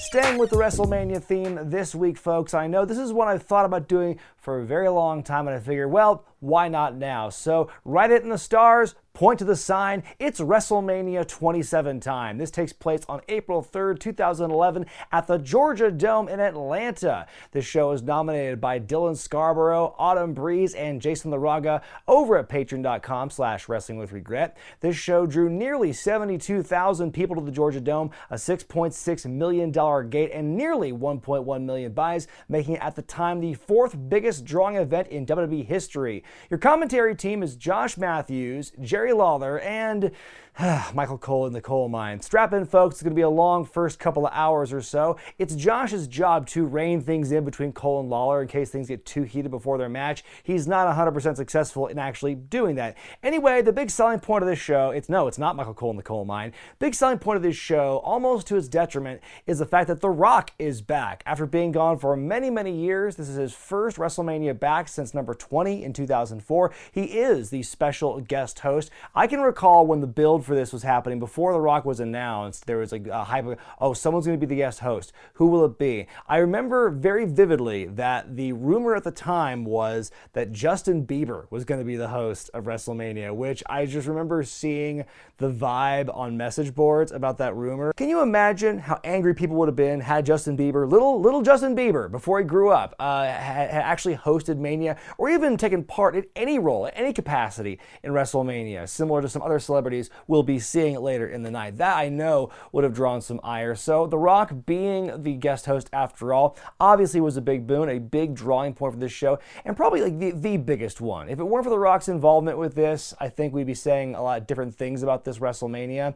Staying with the WrestleMania theme this week, folks, I know this is one I've thought about doing for a very long time, and I figured, well, why not now? So write it in the stars, point to the sign, it's WrestleMania 27 time. This takes place on April 3rd, 2011 at the Georgia Dome in Atlanta. This show is nominated by Dylan Scarborough, Autumn Breeze, and Jason LaRaga over at patreon.com/wrestlingwithregret. This show drew nearly 72,000 people to the Georgia Dome, a $6.6 million gate, and nearly 1.1 million buys, making it at the time the fourth biggest drawing event in WWE history. Your commentary team is Josh Matthews, Jerry Lawler, and Michael Cole in the coal mine. Strap in, folks. It's going to be a long first couple of hours or so. It's Josh's job to rein things in between Cole and Lawler in case things get too heated before their match. He's not 100% successful in actually doing that. Anyway, the big selling point of this show, it's not Michael Cole in the coal mine. Big selling point of this show, almost to its detriment, is the fact that The Rock is back. After being gone for many, many years, this is his first WrestleMania back since number 20 in 2004. He is the special guest host. I can recall when the build for this was happening, before The Rock was announced, there was like a hype of, oh, someone's going to be the guest host. Who will it be? I remember very vividly that the rumor at the time was that Justin Bieber was going to be the host of WrestleMania, which I just remember seeing the vibe on message boards about that rumor. Can you imagine how angry people would have been had Justin Bieber, little Justin Bieber, before he grew up, had actually hosted Mania, or even taken part in any role, any capacity in WrestleMania, similar to some other celebrities we'll be seeing later in the night. That, I know, would have drawn some ire. So The Rock being the guest host after all obviously was a big boon, a big drawing point for this show, and probably like the biggest one. If it weren't for The Rock's involvement with this, I think we'd be saying a lot of different things about this WrestleMania,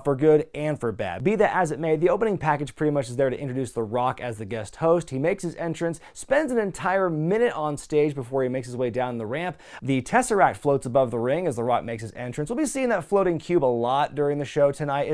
for good and for bad. Be that as it may, the opening package pretty much is there to introduce The Rock as the guest host. He makes his entrance, spends an entire minute on stage before he makes his way down the ramp. The Tesseract floats above the ring as The Rock makes his entrance. We'll be seeing that floating cube a lot during the show tonight.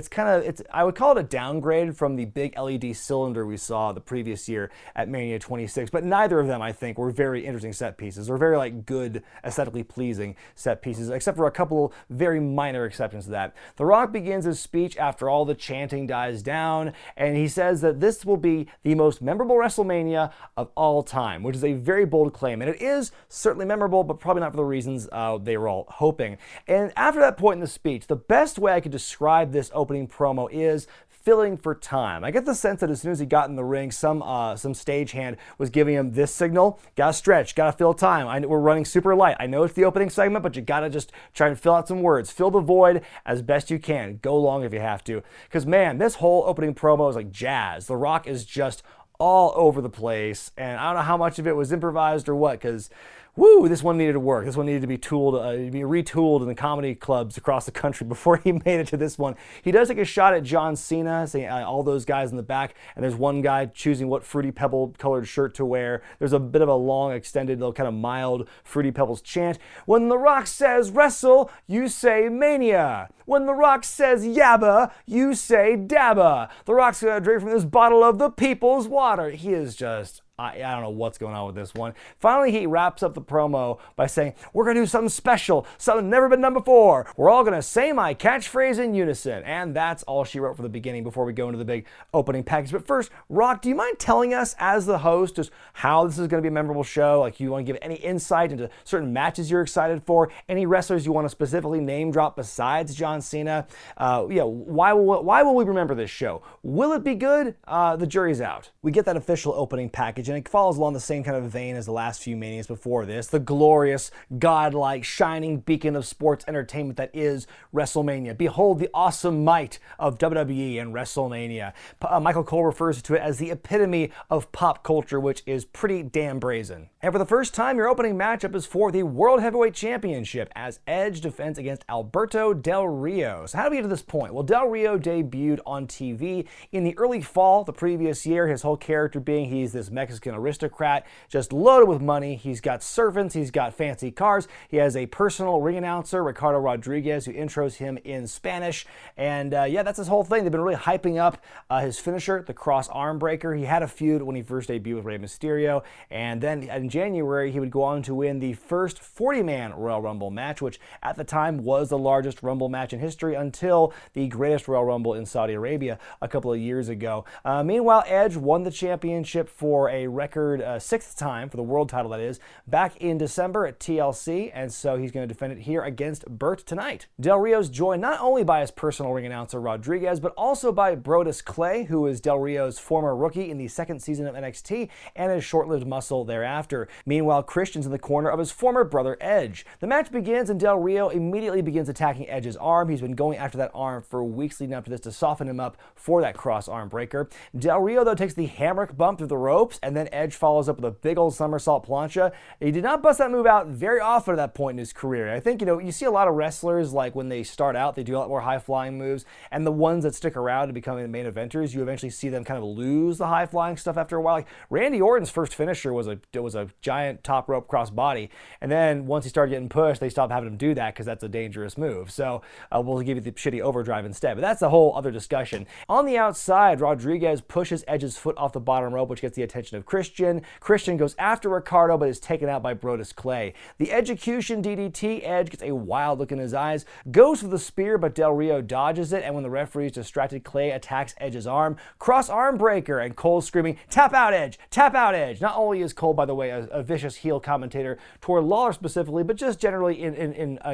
I would call it a downgrade from the big LED cylinder we saw the previous year at Mania 26, but neither of them, I think, were very interesting set pieces, or very good, aesthetically pleasing set pieces, except for a couple very minor exceptions to that. The Rock begins his speech after all the chanting dies down, and he says that this will be the most memorable WrestleMania of all time, which is a very bold claim, and it is certainly memorable, but probably not for the reasons they were all hoping. And after that point in the speech, the best way I could describe this opening promo is filling for time. I get the sense that as soon as he got in the ring, some stagehand was giving him this signal: gotta stretch, gotta fill time. We're running super light. I know it's the opening segment, but you gotta just try and fill out some words. Fill the void as best you can. Go long if you have to. Because man, this whole opening promo is like jazz. The Rock is just all over the place, and I don't know how much of it was improvised or what, because woo, this one needed to work. This one needed to be retooled in the comedy clubs across the country before he made it to this one. He does take a shot at John Cena, saying all those guys in the back, and there's one guy choosing what Fruity Pebble colored shirt to wear. There's a bit of a long, extended, little kind of mild Fruity Pebbles chant. When The Rock says wrestle, you say mania. When The Rock says yabba, you say dabba. The Rock's gonna drink from this bottle of the people's water. He is just, I don't know what's going on with this one. Finally, he wraps up the promo by saying, we're going to do something special, something never been done before. We're all going to say my catchphrase in unison. And that's all she wrote for the beginning before we go into the big opening package. But first, Rock, do you mind telling us as the host just how this is going to be a memorable show? Like, you want to give any insight into certain matches you're excited for? Any wrestlers you want to specifically name drop besides John Cena? Why will we remember this show? Will it be good? The jury's out. We get that official opening package, and it follows along the same kind of vein as the last few Manias before this. The glorious, godlike, shining beacon of sports entertainment that is WrestleMania. Behold the awesome might of WWE and WrestleMania. Michael Cole refers to it as the epitome of pop culture, which is pretty damn brazen. And for the first time, your opening matchup is for the World Heavyweight Championship as Edge defends against Alberto Del Rio. So how do we get to this point? Well, Del Rio debuted on TV in the early fall the previous year, his whole character being he's this Mexican Mexican aristocrat, just loaded with money. He's got servants, he's got fancy cars, he has a personal ring announcer, Ricardo Rodriguez, who intros him in Spanish, and yeah, that's his whole thing. They've been really hyping up his finisher, the cross arm breaker. He had a feud when he first debuted with Rey Mysterio, and then in January he would go on to win the first 40-man Royal Rumble match, which at the time was the largest Rumble match in history until the greatest Royal Rumble in Saudi Arabia a couple of years ago. Meanwhile, Edge won the championship for a record 6th time, for the world title that is, back in December at TLC, and so he's going to defend it here against Burt tonight. Del Rio's joined not only by his personal ring announcer Rodriguez, but also by Brodus Clay, who is Del Rio's former rookie in the 2nd season of NXT and his short-lived muscle thereafter. Meanwhile, Christian's in the corner of his former brother Edge. The match begins and Del Rio immediately begins attacking Edge's arm. He's been going after that arm for weeks leading up to this to soften him up for that cross arm breaker. Del Rio, though, takes the hammock bump through the ropes, and then Edge follows up with a big old somersault plancha. He did not bust that move out very often at that point in his career. I think, you see a lot of wrestlers, like when they start out, they do a lot more high-flying moves, and the ones that stick around to become the main eventers, you eventually see them kind of lose the high-flying stuff after a while. Like Randy Orton's first finisher was a giant top rope cross body, and then once he started getting pushed, they stopped having him do that because that's a dangerous move. So we'll give you the shitty overdrive instead, but that's a whole other discussion. On the outside, Rodriguez pushes Edge's foot off the bottom rope, which gets the attention of Christian. Christian goes after Ricardo, but is taken out by Brodus Clay. The execution DDT, Edge gets a wild look in his eyes, goes for the spear, but Del Rio dodges it, and when the referee's distracted, Clay attacks Edge's arm. Cross arm breaker, and Cole's screaming, "Tap out, Edge! Tap out, Edge!" Not only is Cole, by the way, a vicious heel commentator toward Lawler specifically, but just generally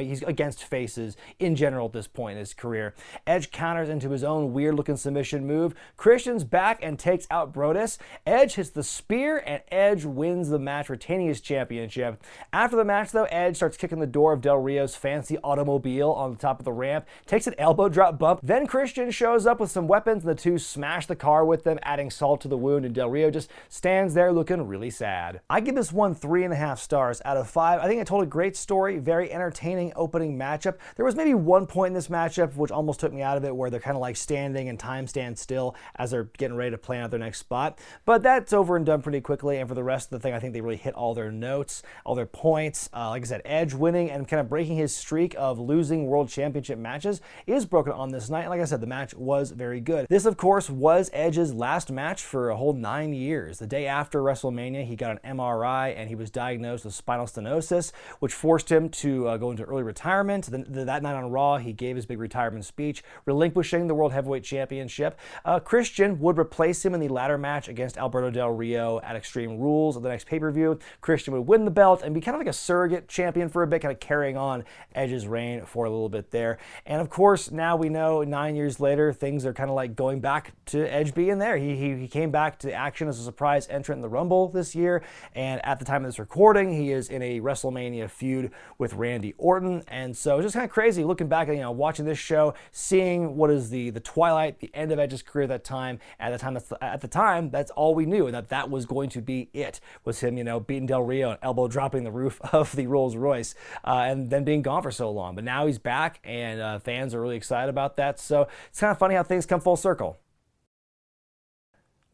he's against faces in general at this point in his career. Edge counters into his own weird-looking submission move. Christian's back and takes out Brodus. Edge hits the spear, and Edge wins the match, retaining his championship. After the match, though, Edge starts kicking the door of Del Rio's fancy automobile on the top of the ramp, takes an elbow drop bump. Then Christian shows up with some weapons, and the two smash the car with them, adding salt to the wound, and Del Rio just stands there looking really sad. I give this one 3.5 stars out of 5. I think it told a great story, very entertaining opening matchup. There was maybe one point in this matchup which almost took me out of it, where they're kind of like standing and time stands still as they're getting ready to plan out their next spot. But that's over and done pretty quickly, and for the rest of the thing, I think they really hit all their notes, all their points. Like I said, Edge winning and kind of breaking his streak of losing World Championship matches is broken on this night. And like I said, the match was very good. This, of course, was Edge's last match for a whole 9 years. The day after WrestleMania, he got an MRI and he was diagnosed with spinal stenosis, which forced him to go into early retirement. Then that night on Raw, he gave his big retirement speech, relinquishing the World Heavyweight Championship. Christian would replace him in the ladder match against Alberto Del Rio at Extreme Rules of the next pay-per-view. Christian would win the belt and be kind of like a surrogate champion for a bit, kind of carrying on Edge's reign for a little bit there. And of course, now we know 9 years later, things are kind of like going back to Edge being there. He came back to action as a surprise entrant in the Rumble this year, and at the time of this recording, he is in a WrestleMania feud with Randy Orton. And so it's just kind of crazy looking back at, watching this show, seeing what is the twilight, the end of Edge's career at that time. At the time, that's all we knew, and that was going to be it, was him, beating Del Rio and elbow dropping the roof of the Rolls Royce, and then being gone for so long. But now he's back, and fans are really excited about that. So it's kind of funny how things come full circle.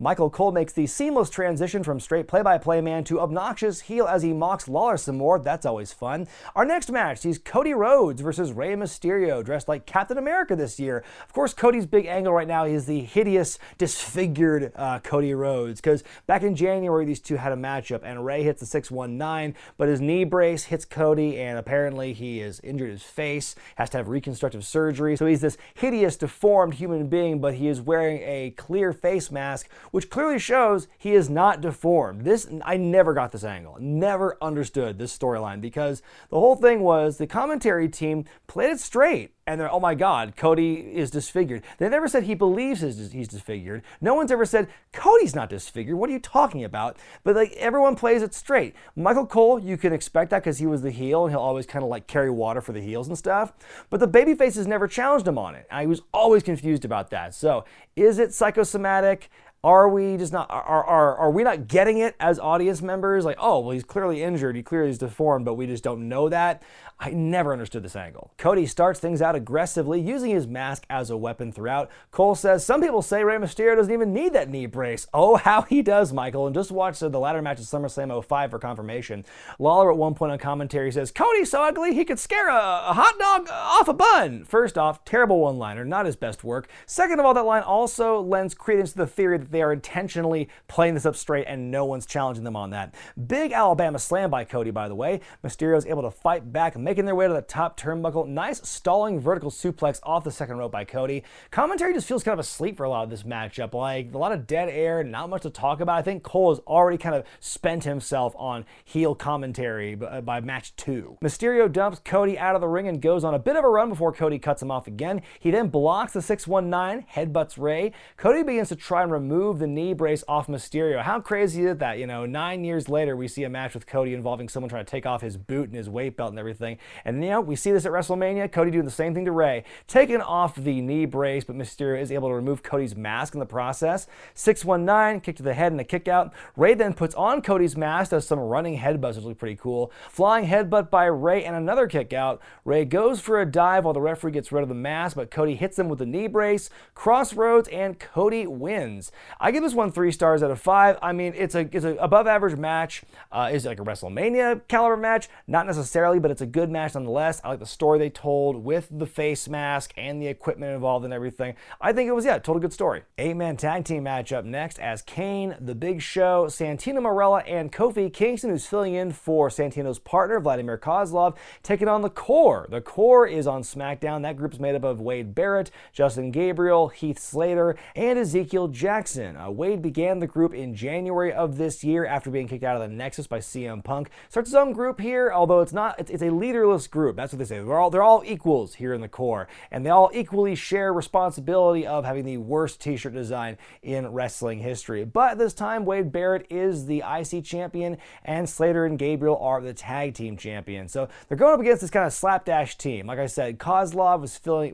Michael Cole makes the seamless transition from straight play-by-play man to obnoxious heel as he mocks Lawler some more. That's always fun. Our next match sees Cody Rhodes versus Rey Mysterio, dressed like Captain America this year. Of course, Cody's big angle right now is the hideous, disfigured Cody Rhodes, because back in January, these two had a matchup, and Rey hits the 619, but his knee brace hits Cody, and apparently he has injured his face, has to have reconstructive surgery. So he's this hideous, deformed human being, but he is wearing a clear face mask, which clearly shows he is not deformed. I never got this angle, never understood this storyline, because the whole thing was the commentary team played it straight, and they're, oh my God, Cody is disfigured. They never said he believes he's disfigured. No one's ever said, Cody's not disfigured, what are you talking about? But everyone plays it straight. Michael Cole, you can expect that because he was the heel, and he'll always kind of carry water for the heels and stuff. But the babyfaces never challenged him on it. I was always confused about that. So, is it psychosomatic? Are we just not, are we not getting it as audience members? Like, oh, well, he's clearly injured, he clearly is deformed, but we just don't know that. I never understood this angle. Cody starts things out aggressively, using his mask as a weapon throughout. Cole says, some people say Rey Mysterio doesn't even need that knee brace. Oh, how he does, Michael. And just watch the ladder match at SummerSlam 05 for confirmation. Lawler at one point on commentary says, Cody's so ugly he could scare a hot dog off a bun. First off, terrible one-liner, not his best work. Second of all, that line also lends credence to the theory that they are intentionally playing this up straight and no one's challenging them on that. Big Alabama slam by Cody, by the way. Mysterio's able to fight back, making their way to the top turnbuckle. Nice stalling vertical suplex off the second rope by Cody. Commentary just feels kind of asleep for a lot of this matchup. Like, a lot of dead air, not much to talk about. I think Cole has already kind of spent himself on heel commentary by match 2. Mysterio dumps Cody out of the ring and goes on a bit of a run before Cody cuts him off again. He then blocks the 619, headbutts Rey. Cody begins to try and remove the knee brace off Mysterio. How crazy is that? 9 years later, we see a match with Cody involving someone trying to take off his boot and his weight belt and everything. And we see this at WrestleMania, Cody doing the same thing to Rey, taking off the knee brace, but Mysterio is able to remove Cody's mask in the process. 619, kick to the head and a kick out. Rey then puts on Cody's mask, does some running headbutts, which look pretty cool. Flying headbutt by Rey and another kick out. Rey goes for a dive while the referee gets rid of the mask, but Cody hits him with the knee brace, crossroads, and Cody wins. I give this one 3 stars out of 5. I mean, it's a above average match. Is it like a WrestleMania caliber match? Not necessarily, but it's a good match nonetheless. I like the story they told with the face mask and the equipment involved and everything. I think it was, told a good story. 8-man tag team match up next as Kane, The Big Show, Santino Marella, and Kofi Kingston, who's filling in for Santino's partner, Vladimir Kozlov, taking on the Corre. The Corre is on SmackDown. That group is made up of Wade Barrett, Justin Gabriel, Heath Slater, and Ezekiel Jackson. Wade began the group in January of this year after being kicked out of the Nexus by CM Punk. Starts his own group here, although it's a leaderless group. That's what they say. They're all equals here in the Corre, and they all equally share responsibility of having the worst t-shirt design in wrestling history. But at this time, Wade Barrett is the IC champion, and Slater and Gabriel are the tag team champions. So they're going up against this kind of slapdash team. Like I said, Kozlov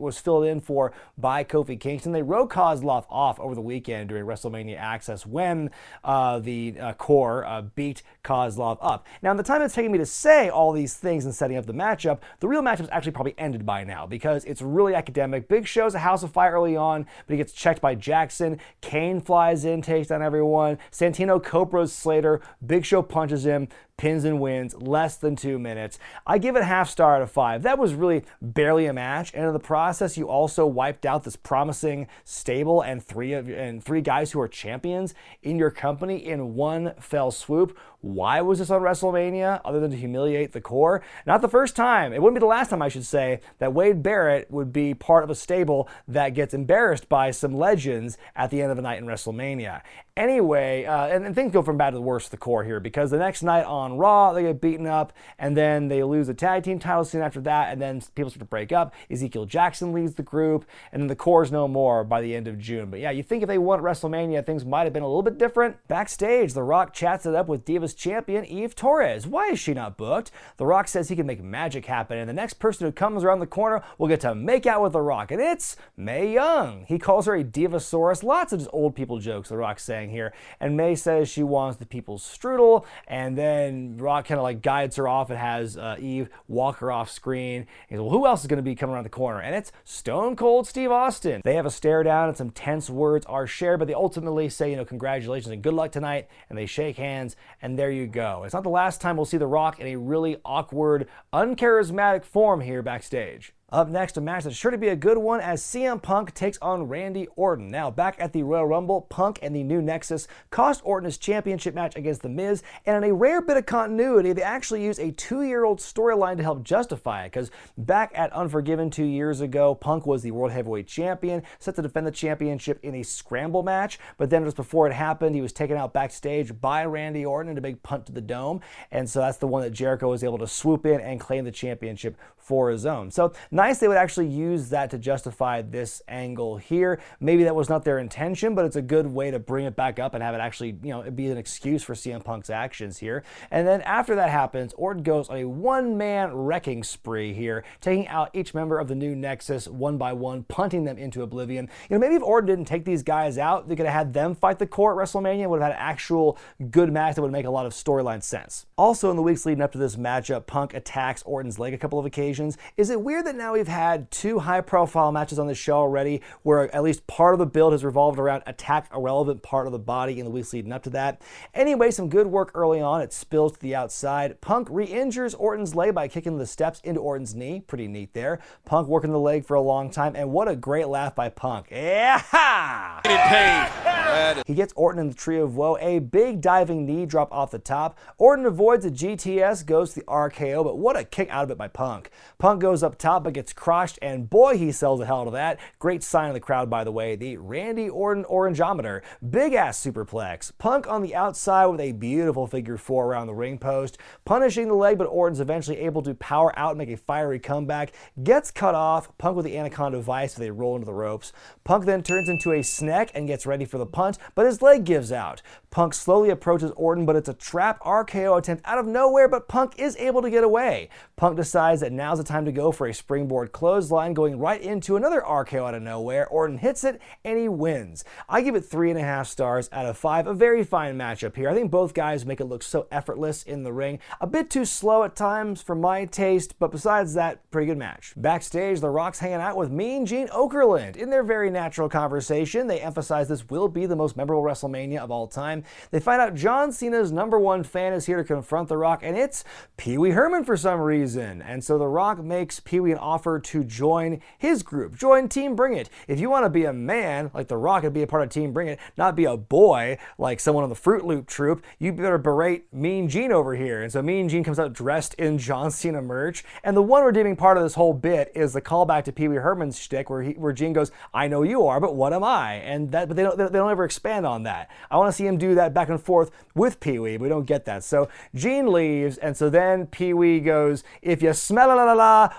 was filled in for by Kofi Kingston. They wrote Kozlov off over the weekend during WrestleMania Access when the Corre beat Kozlov up. Now, in the time it's taken me to say all these things and setting up the matchup, the real matchup's actually probably ended by now because it's really academic. Big Show's a house of fire early on, but he gets checked by Jackson. Kane flies in, takes down everyone. Santino cobras Slater. Big Show punches him, pins and wins, less than 2 minutes. I give it half star out of 5. That was really barely a match, and in the process, you also wiped out this promising stable and three guys who are champions in your company in one fell swoop. Why was this on WrestleMania other than to humiliate the Corre? Not the first time. It wouldn't be the last time, I should say, that Wade Barrett would be part of a stable that gets embarrassed by some legends at the end of the night in WrestleMania. Anyway, and things go from bad to worse for the Corre here because the next night on Raw, they get beaten up, and then they lose the tag team titles soon after that, and then people start to break up. Ezekiel Jackson leads the group, and then the Corre's no more by the end of June. But yeah, you think if they won at WrestleMania, things might have been a little bit different. Backstage, The Rock chats it up with Divas champion Eve Torres. Why is she not booked? The Rock says he can make magic happen, and the next person who comes around the corner will get to make out with The Rock, and it's Mae Young. He calls her a Divasaurus. Lots of just old people jokes The Rock's saying here, and Mae says she wants the people's strudel, and then Rock kind of like guides her off and has Eve walk her off screen. He says, well, who else is going to be coming around the corner? And it's Stone Cold Steve Austin. They have a stare down and some tense words are shared, but they ultimately say, congratulations and good luck tonight, and they shake hands, and there you go. It's not the last time we'll see The Rock in a really awkward, uncharismatic form here backstage. Up next, a match that's sure to be a good one as CM Punk takes on Randy Orton. Now, back at the Royal Rumble, Punk and the New Nexus cost Orton his championship match against The Miz, and in a rare bit of continuity, they actually used a 2-year-old storyline to help justify it, because back at Unforgiven 2 years ago, Punk was the World Heavyweight Champion, set to defend the championship in a scramble match, but then just before it happened, he was taken out backstage by Randy Orton in a big punt to the dome, and so that's the one that Jericho was able to swoop in and claim the championship for his own. So, Nice they would actually use that to justify this angle here. Maybe that was not their intention, but it's a good way to bring it back up and have it actually, be an excuse for CM Punk's actions here. And then after that happens, Orton goes on a one-man wrecking spree here, taking out each member of the new Nexus one by one, punting them into oblivion. Maybe if Orton didn't take these guys out, they could have had them fight the Corre at WrestleMania, would have had an actual good match that would make a lot of storyline sense. Also, in the weeks leading up to this matchup, Punk attacks Orton's leg a couple of occasions. Is it weird that now we've had two high-profile matches on the show already where at least part of the build has revolved around attack a relevant part of the body in the weeks leading up to that? Anyway, some good work early on. It spills to the outside. Punk re-injures Orton's leg by kicking the steps into Orton's knee. Pretty neat there. Punk working the leg for a long time, and what a great laugh by Punk. Yeah! In pain. He gets Orton in the Tree of Woe, a big diving knee drop off the top. Orton avoids a GTS, goes to the RKO, but what a kick out of it by Punk. Punk goes up top but gets crushed, and boy, he sells the hell to that. Great sign of the crowd, by the way, the Randy Orton Orangeometer. Big ass superplex. Punk on the outside with a beautiful figure four around the ring post, punishing the leg, but Orton's eventually able to power out and make a fiery comeback. Gets cut off. Punk with the Anaconda Vice, so they roll into the ropes. Punk then turns into a snack and gets ready for the punt, but his leg gives out. Punk slowly approaches Orton, but it's a trap RKO attempt out of nowhere, but Punk is able to get away. Punk decides that now's the time to go for a springboard clothesline, going right into another RKO out of nowhere. Orton hits it, and he wins. I give it 3.5 stars out of 5. A very fine matchup here. I think both guys make it look so effortless in the ring. A bit too slow at times for my taste, but besides that, pretty good match. Backstage, The Rock's hanging out with Mean Gene Okerlund. In their very natural conversation, they emphasize this will be the most memorable WrestleMania of all time. They find out John Cena's #1 fan is here to confront The Rock, and it's Pee Wee Herman for some reason. And so The Rock makes Pee Wee an offer to join his group, join Team Bring It. If you want to be a man like The Rock and be a part of Team Bring It, not be a boy like someone on the Fruit Loop troupe, you better berate Mean Gene over here. And so Mean Gene comes out dressed in John Cena merch. And the one redeeming part of this whole bit is the callback to Pee Wee Herman's shtick where Gene goes, I know you are, but what am I? And but they don't ever expand on that. I want to see him do that back and forth with Pee Wee, but we don't get that. So Gene leaves, and so then Pee Wee goes, if you smell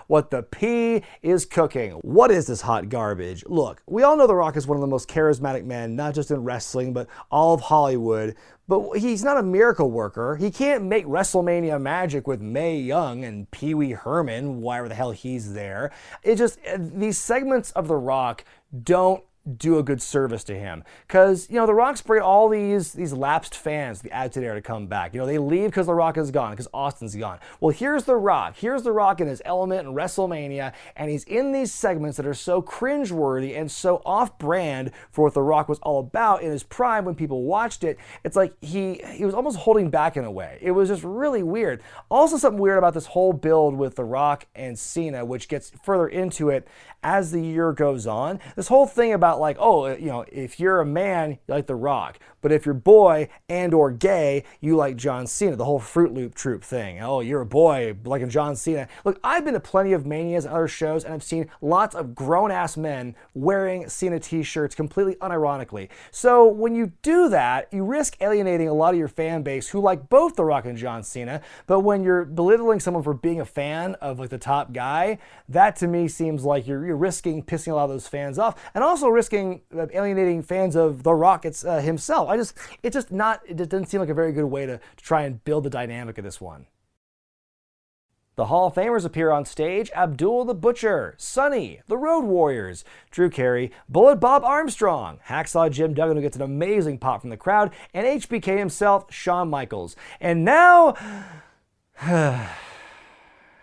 what the pea is cooking. What is this hot garbage? Look, we all know The Rock is one of the most charismatic men, not just in wrestling, but all of Hollywood. But he's not a miracle worker. He can't make WrestleMania magic with Mae Young and Pee Wee Herman, wherever the hell he's there. It just, these segments of The Rock don't do a good service to him, because The Rock's bring all these lapsed fans to the Attitude Era to come back. They leave because The Rock is gone, because Austin's gone. Well, here's The Rock in his element in WrestleMania, and he's in these segments that are so cringeworthy and so off-brand for what The Rock was all about in his prime. When people watched it, it's like he was almost holding back in a way. It was just really weird. Also, something weird about this whole build with The Rock and Cena, which gets further into it as the year goes on. This whole thing about like, if you're a man, you like The Rock, but if you're boy and or gay, you like John Cena, the whole Fruit Loop troop thing. Oh, you're a boy liking John Cena. Look, I've been to plenty of Manias and other shows, and I've seen lots of grown-ass men wearing Cena t-shirts completely unironically. So when you do that, you risk alienating a lot of your fan base who like both The Rock and John Cena, but when you're belittling someone for being a fan of like the top guy, that to me seems like you're risking pissing a lot of those fans off, and also risking alienating fans of The Rock himself. It doesn't seem like a very good way to try and build the dynamic of this one. The Hall of Famers appear on stage: Abdul the Butcher, Sonny, the Road Warriors, Drew Carey, Bullet Bob Armstrong, Hacksaw Jim Duggan, who gets an amazing pop from the crowd, and HBK himself, Shawn Michaels. And now,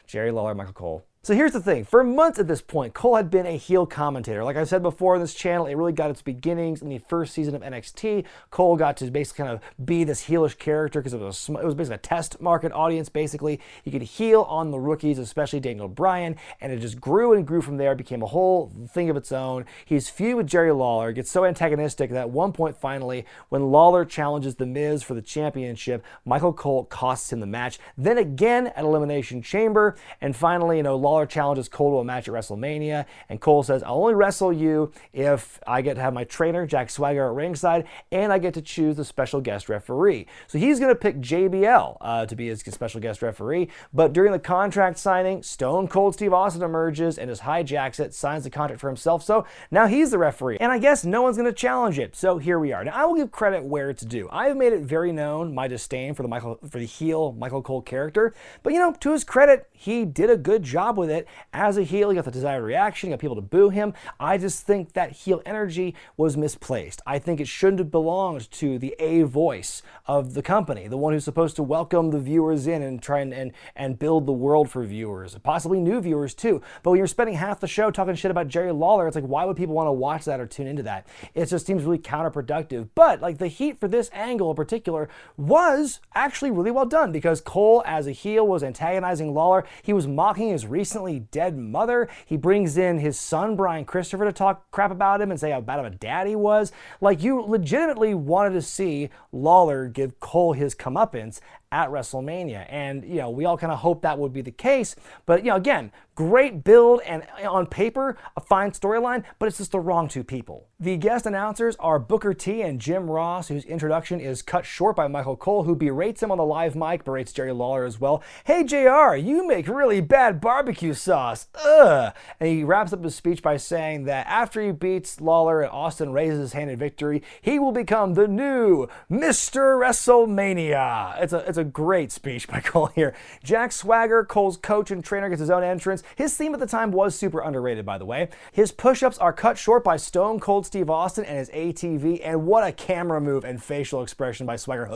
Jerry Lawler, Michael Cole. So here's the thing. For months at this point, Cole had been a heel commentator. Like I've said before on this channel, it really got its beginnings in the first season of NXT. Cole got to basically kind of be this heelish character because it was basically a test market audience, basically. He could heel on the rookies, especially Daniel Bryan, and it just grew and grew from there. It became a whole thing of its own. His feud with Jerry Lawler gets so antagonistic that at one point, finally, when Lawler challenges The Miz for the championship, Michael Cole costs him the match. Then again at Elimination Chamber, and finally, Lawler Lawler challenges Cole to a match at WrestleMania, and Cole says, I'll only wrestle you if I get to have my trainer, Jack Swagger, at ringside, and I get to choose the special guest referee. So he's going to pick JBL to be his special guest referee, but during the contract signing, Stone Cold Steve Austin emerges and just hijacks it, signs the contract for himself, so now he's the referee. And I guess no one's going to challenge it, so here we are. Now, I will give credit where it's due. I have made it very known my disdain for the heel Michael Cole character, but to his credit, he did a good job with it. As a heel, he got the desired reaction, he got people to boo him. I just think that heel energy was misplaced. I think it shouldn't have belonged to the A voice of the company, the one who's supposed to welcome the viewers in and try and build the world for viewers, possibly new viewers too. But when you're spending half the show talking shit about Jerry Lawler, it's like, why would people want to watch that or tune into that? It just seems really counterproductive. But like, the heat for this angle in particular was actually really well done, because Cole as a heel was antagonizing Lawler. He was mocking his recently dead mother. He brings in his son Brian Christopher to talk crap about him and say how bad of a dad he was. Like, you legitimately wanted to see Lawler give Cole his comeuppance at WrestleMania. And, we all kind of hoped that would be the case. But, again, great build and on paper, a fine storyline, but it's just the wrong two people. The guest announcers are Booker T and Jim Ross, whose introduction is cut short by Michael Cole, who berates him on the live mic, berates Jerry Lawler as well. Hey, JR, you make really bad barbecue sauce. Ugh. And he wraps up his speech by saying that after he beats Lawler and Austin raises his hand in victory, he will become the new Mr. WrestleMania. It's a great speech by Cole here. Jack Swagger, Cole's coach and trainer, gets his own entrance. His theme at the time was super underrated, by the way. His push-ups are cut short by Stone Cold Steve Austin and his ATV, and what a camera move and facial expression by Swagger.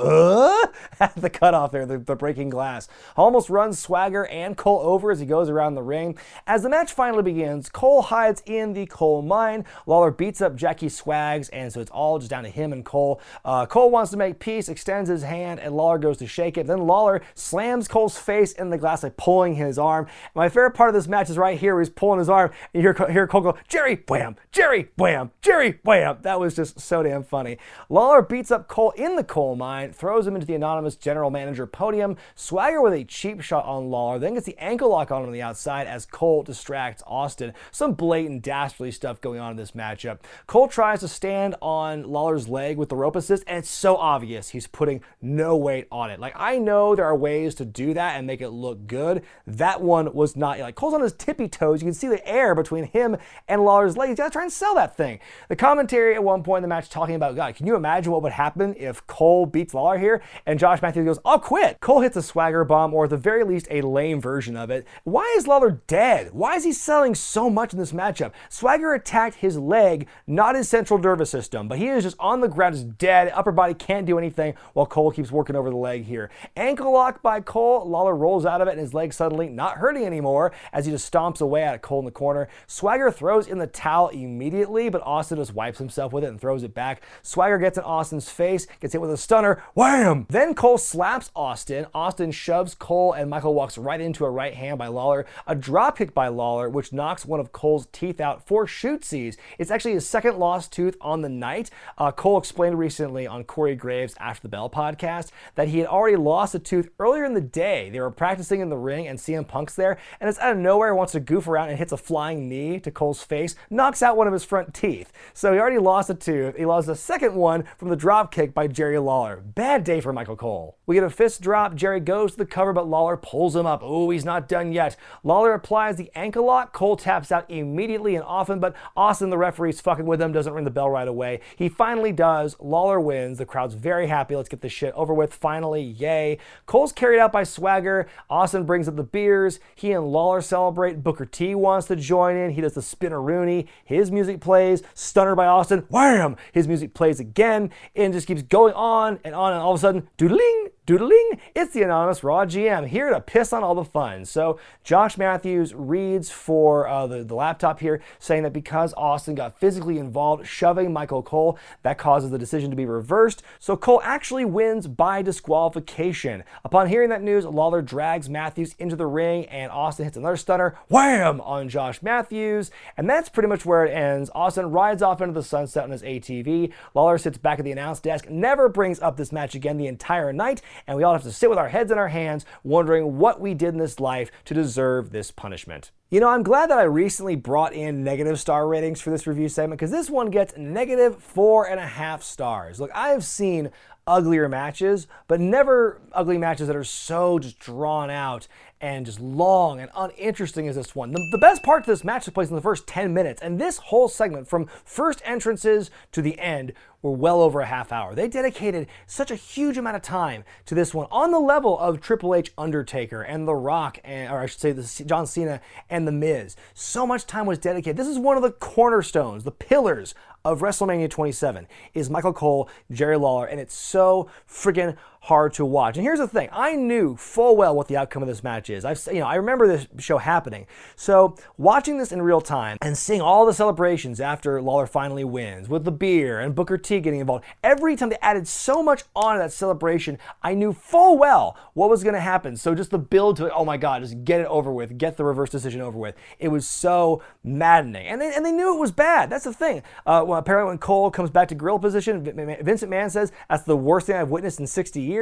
At the cutoff there, the breaking glass. Almost runs Swagger and Cole over as he goes around the ring. As the match finally begins, Cole hides in the coal mine. Lawler beats up Jackie Swags, and so it's all just down to him and Cole. Cole wants to make peace, extends his hand, and Lawler goes to shake it. Then Lawler slams Cole's face in the glass by pulling his arm. My favorite part of this match is right here where he's pulling his arm, and you hear Cole go, Jerry, wham, Jerry, wham, Jerry, wham. That was just so damn funny. Lawler beats up Cole in the coal mine, throws him into the anonymous general manager podium. Swagger with a cheap shot on Lawler, then gets the ankle lock on him on the outside as Cole distracts Austin. Some blatant dastardly stuff going on in this matchup. Cole tries to stand on Lawler's leg with the rope assist, and it's so obvious he's putting no weight on it. Like, I know there are ways to do that and make it look good. That one was not. Like, Cole's on his tippy toes. You can see the air between him and Lawler's legs. He's got to try and sell that thing. The commentary at one point in the match talking about, God, can you imagine what would happen if Cole beats Lawler here? And Josh Matthews goes, I'll quit. Cole hits a Swagger bomb, or at the very least a lame version of it. Why is Lawler dead? Why is he selling so much in this matchup? Swagger attacked his leg, not his central nervous system, but he is just on the ground, just dead. Upper body can't do anything while Cole keeps working over the leg here. Ankle lock by Cole. Lawler rolls out of it and his leg suddenly not hurting anymore as he just stomps away at Cole in the corner. Swagger throws in the towel immediately, but Austin just wipes himself with it and throws it back. Swagger gets in Austin's face, gets hit with a stunner. Wham! Then Cole slaps Austin. Austin shoves Cole and Michael walks right into a right hand by Lawler. A drop kick by Lawler, which knocks one of Cole's teeth out for shootsies. It's actually his second lost tooth on the night. Cole explained recently on Corey Graves' After the Bell podcast that he had already lost a tooth earlier in the day. They were practicing in the ring and CM Punk's there, and it's out of nowhere wants to goof around and hits a flying knee to Cole's face, knocks out one of his front teeth. So he already lost a tooth. He lost a second one from the drop kick by Jerry Lawler. Bad day for Michael Cole. We get a fist drop. Jerry goes to the cover, but Lawler pulls him up. Oh, he's not done yet. Lawler applies the ankle lock. Cole taps out immediately and often, but Austin, the referee's fucking with him, doesn't ring the bell right away. He finally does. Lawler wins. The crowd's very happy. Let's get this shit over with. Finally, yay. Cole's carried out by Swagger. Austin brings up the beers. He and Lawler celebrate. Booker T wants to join in. He does the spinneroonie. His music plays. Stunner by Austin. Wham! His music plays again and just keeps going on, and all of a sudden, doodling, doodling, it's the anonymous Raw GM here to piss on all the fun. So Josh Matthews reads for the laptop here, saying that because Austin got physically involved shoving Michael Cole, that causes the decision to be reversed. So Cole actually wins by disqualification. Upon hearing that news, Lawler drags Matthews into the ring and Austin hits another stunner, wham, on Josh Matthews. And that's pretty much where it ends. Austin rides off into the sunset on his ATV. Lawler sits back at the announce desk, never brings up this match again the entire night, and we all have to sit with our heads in our hands wondering what we did in this life to deserve this punishment. You know, I'm glad that I recently brought in negative star ratings for this review segment, because this one gets -4.5 stars. Look, I have seen uglier matches, but never ugly matches that are so just drawn out and just long and uninteresting as this one. The best part of this match took place in the first 10 minutes, and this whole segment, from first entrances to the end, were well over a half hour. They dedicated such a huge amount of time to this one, on the level of Triple H, Undertaker, and The Rock, or I should say John Cena and The Miz. So much time was dedicated. This is one of the cornerstones, the pillars of WrestleMania 27, is Michael Cole, Jerry Lawler, and it's so friggin' hard to watch. And here's the thing, I knew full well what the outcome of this match is. I remember this show happening. So watching this in real time and seeing all the celebrations after Lawler finally wins, with the beer and Booker T getting involved, every time they added so much on to that celebration, I knew full well what was going to happen. So just the build to it, oh my God, just get it over with, get the reverse decision over with. It was so maddening. And they knew it was bad. That's the thing. Apparently when Cole comes back to gorilla position, Vince McMahon says that's the worst thing I've witnessed in 60 years.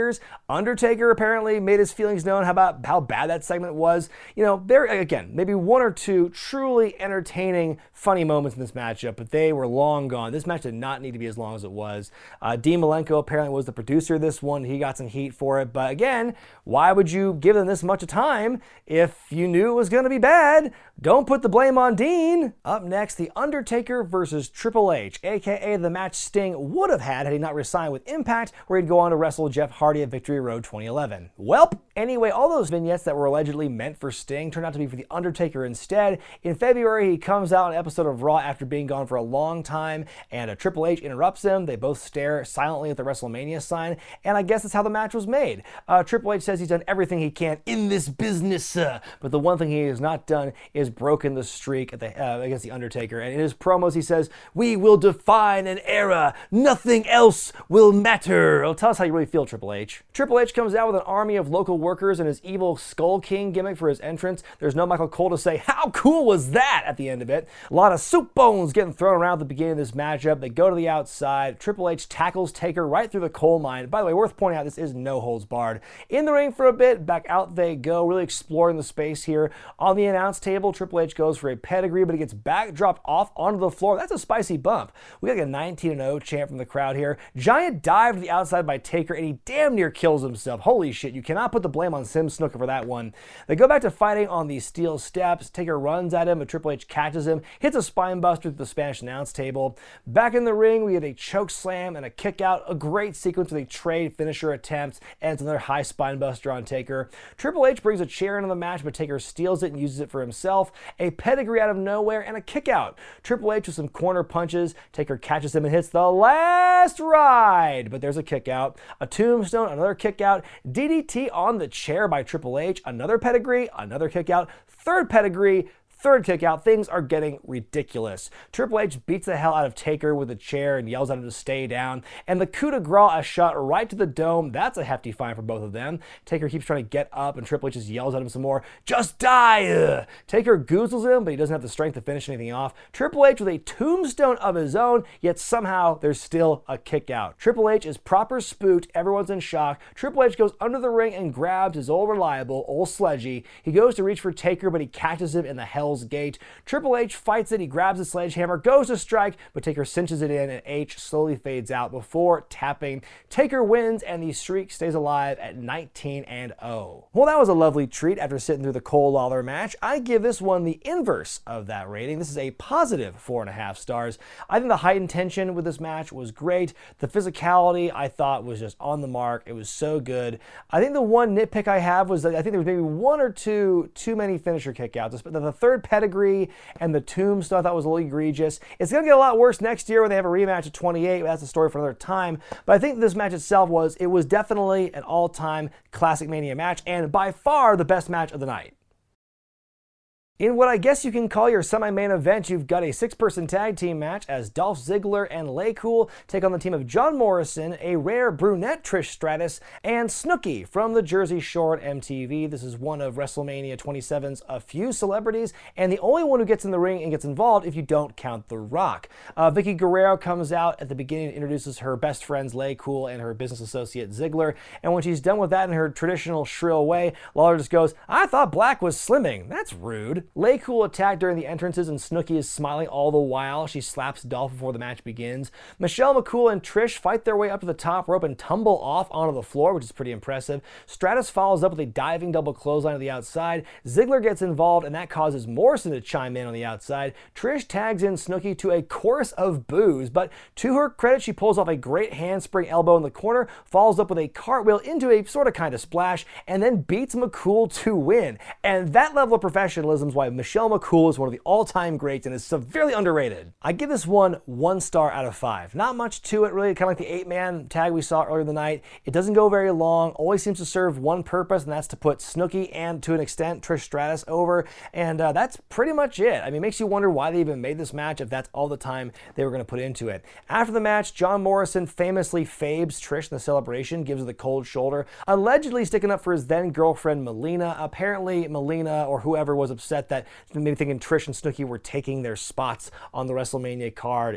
Undertaker apparently made his feelings known about how bad that segment was. You know, there again, maybe one or two truly entertaining, funny moments in this matchup, but they were long gone. This match did not need to be as long as it was. Dean Malenko apparently was the producer of this one. He got some heat for it, but again, why would you give them this much time if you knew it was going to be bad? Don't put the blame on Dean. Up next, The Undertaker versus Triple H, aka the match Sting would have had he not re-signed with Impact, where he'd go on to wrestle Jeff Hardy at Victory Road 2011. Welp! Anyway, all those vignettes that were allegedly meant for Sting turned out to be for The Undertaker instead. In February, he comes out on an episode of Raw after being gone for a long time, and Triple H interrupts him. They both stare silently at the WrestleMania sign, and I guess that's how the match was made. Triple H says he's done everything he can in this business, but the one thing he has not done is broken the streak against The Undertaker. And in his promos, he says, "We will define an era. Nothing else will matter." Well, tell us how you really feel, Triple H. Triple H comes out with an army of local workers and his evil Skull King gimmick for his entrance. There's no Michael Cole to say, "How cool was that?" at the end of it. A lot of soup bones getting thrown around at the beginning of this matchup. They go to the outside. Triple H tackles Taker right through the coal mine. By the way, worth pointing out, this is no holds barred. In the ring for a bit, back out they go, really exploring the space here. On the announce table, Triple H goes for a pedigree, but he gets dropped off onto the floor. That's a spicy bump. We got like a 19-0 chant from the crowd here. Giant dive to the outside by Taker, and he damn near kills himself. Holy shit, you cannot put the blame on Snooki for that one. They go back to fighting on the steel steps. Taker runs at him, but Triple H catches him, hits a spine buster through the Spanish announce table. Back in the ring, we get a choke slam and a kick out. A great sequence with a trade finisher attempt, and it's another high spine buster on Taker. Triple H brings a chair into the match, but Taker steals it and uses it for himself. A pedigree out of nowhere and a kick out. Triple H with some corner punches. Taker catches him and hits the last ride, but there's a kick out. A tombstone, another kick out. DDT on the chair by Triple H. Another pedigree, another kick out. Third pedigree, third kick out. Things are getting ridiculous. Triple H beats the hell out of Taker with a chair and yells at him to stay down. And the coup de grace, a shot right to the dome. That's a hefty fine for both of them. Taker keeps trying to get up and Triple H just yells at him some more. "Just die!" Taker goozles him, but he doesn't have the strength to finish anything off. Triple H with a tombstone of his own, yet somehow there's still a kick out. Triple H is proper spooked. Everyone's in shock. Triple H goes under the ring and grabs his old reliable, old sledgy. He goes to reach for Taker, but he catches him in the Hell's Gate. Triple H fights it. He grabs a sledgehammer, goes to strike, but Taker cinches it in, and H slowly fades out before tapping. Taker wins, and the streak stays alive at 19-0. Well, that was a lovely treat after sitting through the Cole Lawler match. I give this one the inverse of that rating. This is a positive 4.5 stars. I think the height and tension with this match was great. The physicality I thought was just on the mark. It was so good. I think the one nitpick I have was that I think there was maybe one or two too many finisher kickouts. The third pedigree and the tombstone I thought was a little egregious. It's going to get a lot worse next year when they have a rematch at 28. But that's a story for another time. But I think this match itself was definitely an all-time classic Mania match, and by far the best match of the night. In what I guess you can call your semi-main event, you've got a 6-person tag team match as Dolph Ziggler and LayCool take on the team of John Morrison, a rare brunette Trish Stratus, and Snooki from the Jersey Shore at MTV. This is one of WrestleMania 27's a few celebrities, and the only one who gets in the ring and gets involved if you don't count The Rock. Vicky Guerrero comes out at the beginning and introduces her best friends LayCool and her business associate Ziggler, and when she's done with that in her traditional shrill way, Lawler just goes, "I thought black was slimming. That's rude." LayCool attacked during the entrances, and Snooki is smiling all the while. She slaps Dolph before the match begins. Michelle McCool and Trish fight their way up to the top rope and tumble off onto the floor, which is pretty impressive. Stratus follows up with a diving double clothesline to the outside. Ziggler gets involved, and that causes Morrison to chime in on the outside. Trish tags in Snooki to a chorus of boos, but to her credit, she pulls off a great handspring elbow in the corner, follows up with a cartwheel into a sort of kind of splash, and then beats McCool to win. And that level of professionalism is why Michelle McCool is one of the all-time greats and is severely underrated. I give this one star out of 5. Not much to it, really, kind of like the 8-man tag we saw earlier in the night. It doesn't go very long, always seems to serve one purpose, and that's to put Snooki and, to an extent, Trish Stratus over, and that's pretty much it. I mean, it makes you wonder why they even made this match if that's all the time they were going to put into it. After the match, John Morrison famously fabes Trish in the celebration, gives her the cold shoulder, allegedly sticking up for his then-girlfriend Melina. Apparently, Melina or whoever was upset that maybe thinking Trish and Snooki were taking their spots on the WrestleMania card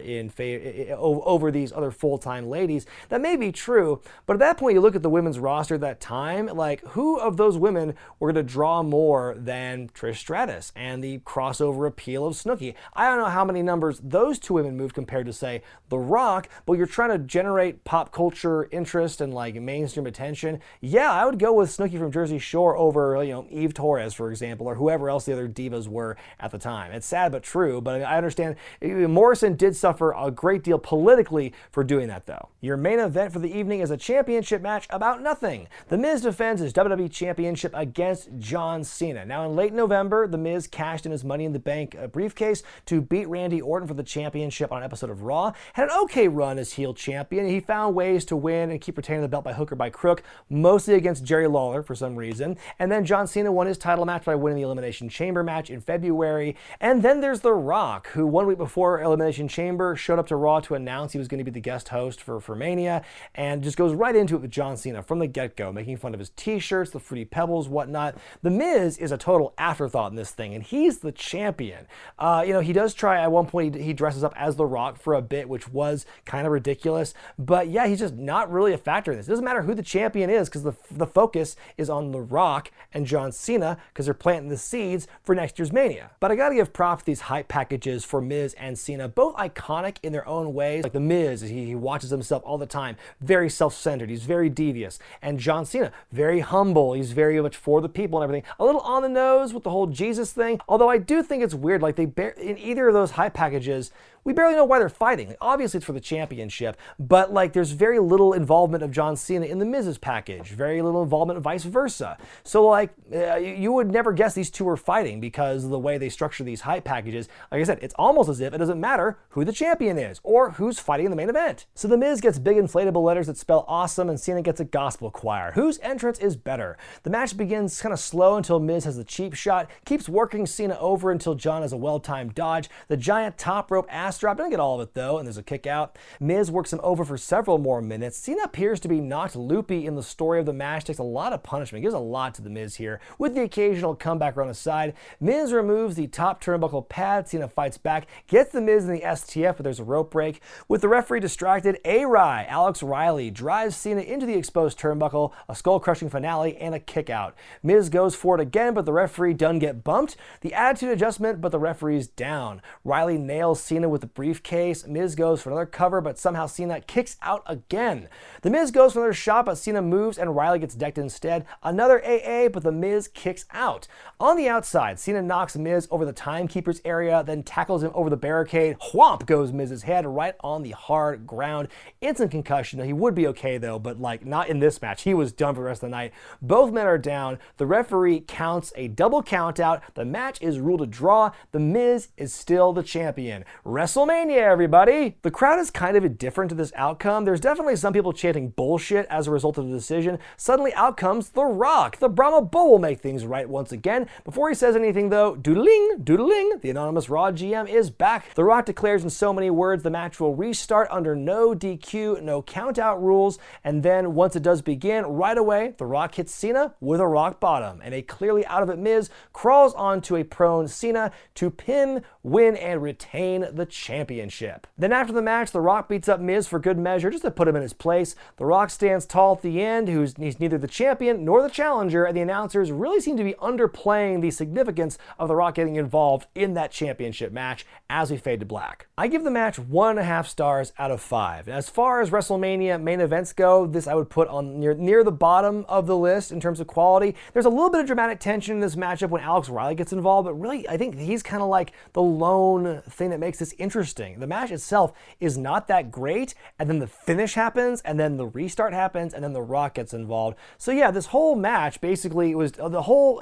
over these other full-time ladies. That may be true, but at that point, you look at the women's roster at that time, like, who of those women were going to draw more than Trish Stratus and the crossover appeal of Snooki? I don't know how many numbers those two women moved compared to, say, The Rock, but you're trying to generate pop culture interest and, like, mainstream attention. Yeah, I would go with Snooki from Jersey Shore over, Eve Torres, for example, or whoever else the other divas were at the time. It's sad but true, but I understand Morrison did suffer a great deal politically for doing that, though. Your main event for the evening is a championship match about nothing. The Miz defends his WWE Championship against John Cena. Now, in late November, The Miz cashed in his Money in the Bank briefcase to beat Randy Orton for the championship on an episode of Raw. Had an okay run as heel champion. He found ways to win and keep retaining the belt by hook or by crook, mostly against Jerry Lawler for some reason. And then John Cena won his title match by winning the Elimination Chamber match in February. And then there's The Rock, who 1 week before Elimination Chamber showed up to Raw to announce he was going to be the guest host for Mania, and just goes right into it with John Cena from the get-go, making fun of his t-shirts, the Fruity Pebbles, whatnot. The Miz is a total afterthought in this thing, and he's the champion. He does try, at one point, he dresses up as The Rock for a bit, which was kind of ridiculous, but yeah, he's just not really a factor in this. It doesn't matter who the champion is, because the focus is on The Rock and John Cena, because they're planting the seeds for next year's Mania. But I gotta give props to these hype packages for Miz and Cena, both iconic in their own ways. Like The Miz, he watches himself all the time, very self-centered, he's very devious. And John Cena, very humble, he's very much for the people and everything. A little on the nose with the whole Jesus thing, although I do think it's weird, like in either of those hype packages, we barely know why they're fighting. Like, obviously, it's for the championship, but like there's very little involvement of John Cena in the Miz's package, very little involvement vice versa. So like you would never guess these two are fighting because of the way they structure these hype packages. Like I said, it's almost as if it doesn't matter who the champion is or who's fighting in the main event. So the Miz gets big inflatable letters that spell awesome, and Cena gets a gospel choir. Whose entrance is better? The match begins kind of slow until Miz has the cheap shot, keeps working Cena over until John has a well-timed dodge. The giant top rope ass drop, didn't get all of it though, and there's a kick out. Miz works him over for several more minutes. Cena appears to be knocked loopy in the story of the match, takes a lot of punishment, gives a lot to the Miz here, with the occasional comeback around the side. Miz removes the top turnbuckle pad, Cena fights back, gets the Miz in the STF, but there's a rope break. With the referee distracted, Alex Riley drives Cena into the exposed turnbuckle, a skull-crushing finale, and a kick out. Miz goes for it again, but the referee doesn't get bumped. The attitude adjustment, but the referee's down. Riley nails Cena with the briefcase. Miz goes for another cover, but somehow Cena kicks out again. The Miz goes for another shot, but Cena moves and Riley gets decked instead. Another AA, but the Miz kicks out. On the outside, Cena knocks Miz over the timekeeper's area, then tackles him over the barricade. Whomp goes Miz's head right on the hard ground. Instant concussion. He would be okay though, but like not in this match. He was done for the rest of the night. Both men are down. The referee counts a double count out. The match is ruled a draw. The Miz is still the champion. WrestleMania, everybody! The crowd is kind of indifferent to this outcome. There's definitely some people chanting bullshit as a result of the decision. Suddenly out comes The Rock. The Brahma Bull will make things right once again. Before he says anything though, doodling, doodling, the anonymous Raw GM is back. The Rock declares in so many words the match will restart under no DQ, no count out rules, and then once it does begin, right away, The Rock hits Cena with a rock bottom, and a clearly out of it Miz crawls onto a prone Cena to pin, win, and retain the Championship. Then after the match, The Rock beats up Miz for good measure just to put him in his place. The Rock stands tall at the end, he's neither the champion nor the challenger, and the announcers really seem to be underplaying the significance of The Rock getting involved in that championship match as we fade to black. I give the match 1.5 stars out of 5. As far as WrestleMania main events go, this I would put on near the bottom of the list in terms of quality. There's a little bit of dramatic tension in this matchup when Alex Riley gets involved, but really I think he's kind of like the lone thing that makes this interesting. The match itself is not that great, and then the finish happens, and then the restart happens, and then The Rock gets involved. So yeah, this whole match basically was the whole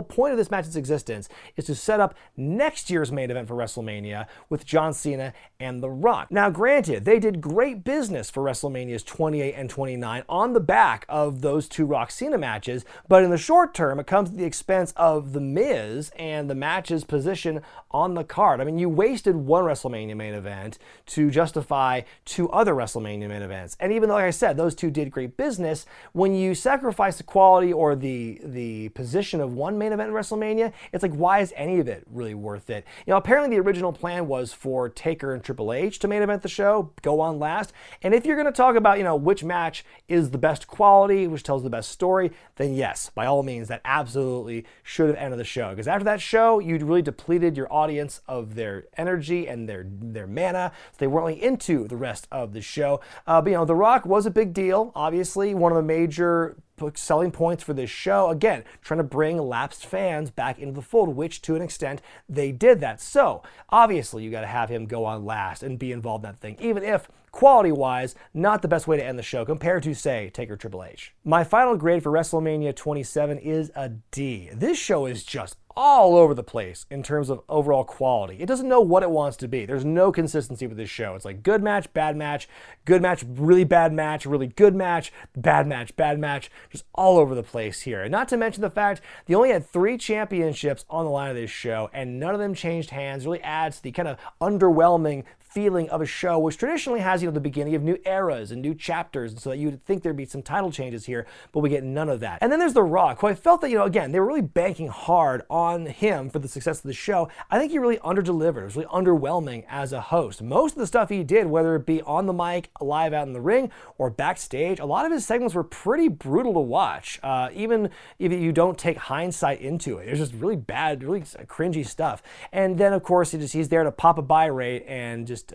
point of this match's existence is to set up next year's main event for WrestleMania with John Cena and The Rock. Now granted, they did great business for WrestleManias 28 and 29 on the back of those two Rock Cena matches, but in the short term it comes at the expense of The Miz and the match's position on the card. I mean, you wasted one WrestleMania main event to justify two other WrestleMania main events. And even though, like I said, those two did great business, when you sacrifice the quality or the position of one main event in WrestleMania, it's like, why is any of it really worth it? You know, apparently the original plan was for Taker and Triple H to main event the show, go on last. And if you're going to talk about, you know, which match is the best quality, which tells the best story, then yes, by all means, that absolutely should have ended the show. Because after that show, you'd really depleted your audience of their energy and their mana, so they weren't really into the rest of the show. But you know, The Rock was a big deal, obviously, one of the major selling points for this show. Again, trying to bring lapsed fans back into the fold, which to an extent they did that. So obviously you got to have him go on last and be involved in that thing, even if quality-wise, not the best way to end the show compared to, say, Taker Triple H. My final grade for WrestleMania 27 is a D. This show is just all over the place in terms of overall quality. It doesn't know what it wants to be. There's no consistency with this show. It's like good match, really bad match, really good match, bad match, just all over the place here. And not to mention the fact they only had 3 championships on the line of this show, and none of them changed hands. Really adds to the kind of underwhelming feeling of a show which traditionally has, you know, the beginning of new eras and new chapters, and so that you'd think there'd be some title changes here, but we get none of that. And then there's The Rock, who I felt that, you know, again, they were really banking hard on him for the success of the show. I think he really underdelivered. It was really underwhelming as a host. Most of the stuff he did, whether it be on the mic, live out in the ring, or backstage, a lot of his segments were pretty brutal to watch, even if you don't take hindsight into it. It was just really bad, really cringy stuff. And then, of course, he's there to pop a buy rate and just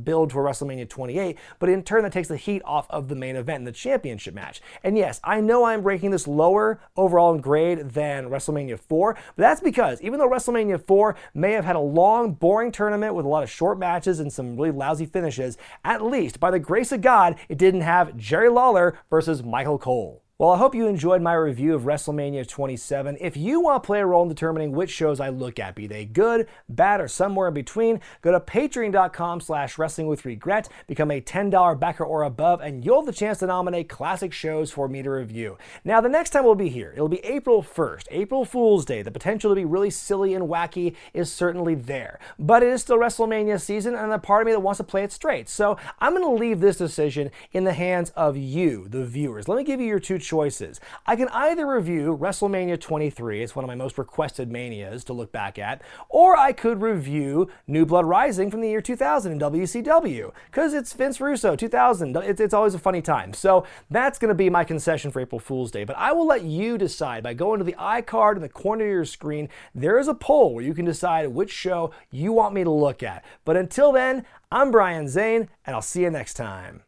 build for WrestleMania 28, but in turn that takes the heat off of the main event and the championship match. And yes, I know I'm ranking this lower overall in grade than WrestleMania 4, but that's because even though WrestleMania 4 may have had a long, boring tournament with a lot of short matches and some really lousy finishes, at least, by the grace of God, it didn't have Jerry Lawler versus Michael Cole. Well, I hope you enjoyed my review of WrestleMania 27. If you want to play a role in determining which shows I look at, be they good, bad, or somewhere in between, go to patreon.com/wrestlingwithregret, become a $10 backer or above, and you'll have the chance to nominate classic shows for me to review. Now, the next time we'll be here, it'll be April 1st, April Fool's Day. The potential to be really silly and wacky is certainly there, but it is still WrestleMania season, and a part of me that wants to play it straight. So I'm going to leave this decision in the hands of you, the viewers. Let me give you your two choices. I can either review WrestleMania 23, it's one of my most requested manias to look back at, or I could review New Blood Rising from the year 2000 in WCW, because it's Vince Russo, 2000. It's always a funny time. So that's going to be my concession for April Fool's Day, but I will let you decide by going to the iCard in the corner of your screen. There is a poll where you can decide which show you want me to look at. But until then, I'm Brian Zane, and I'll see you next time.